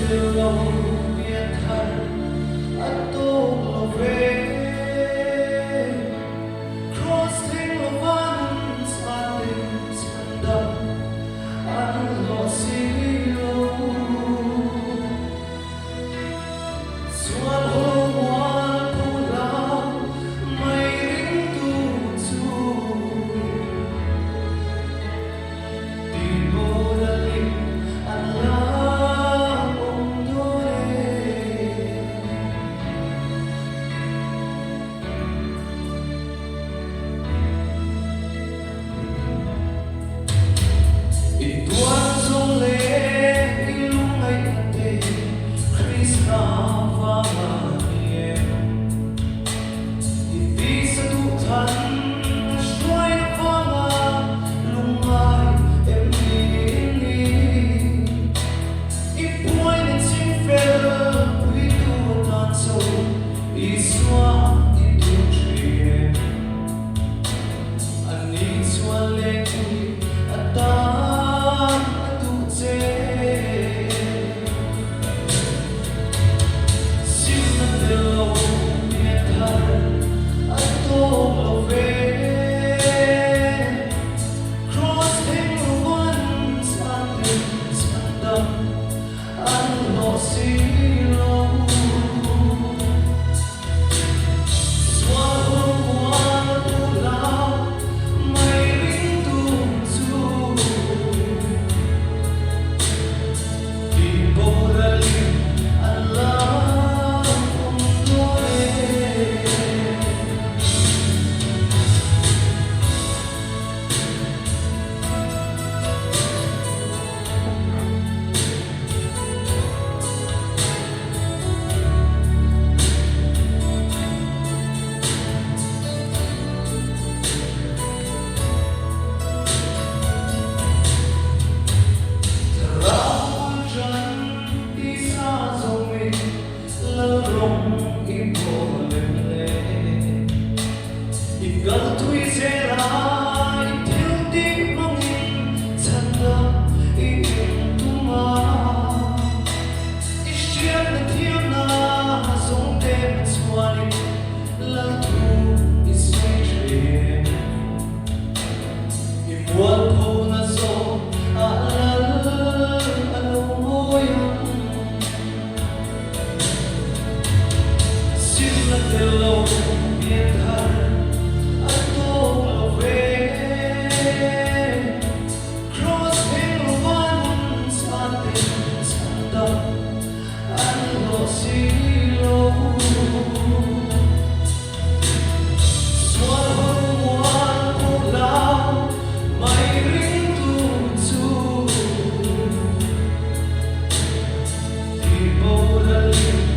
từ lâu biết hẳn anh tô lo về cross thing lo vẫn xa tình chân đậm anh lo xí lâu xuân hôm qua thu lao mây rinh tu chui tìm vô đã linh anh la ôm đôi ít tuan sông lệ lúc ngày anh thấy Krishna và Maria ít đi sa tu thân xuôi vanga lung mai em đi ít buổi nên xin phê quý tu tan sâu ít xóa ít tu trì anh ít xóa lệ anh ta tu chế Hello, biết hẳn anh tô lo về cross hill vẫn xa tình chân đậm anh lo xí lâu xuân hôm qua thu lao mây rinh tu chui thì bầu đã linh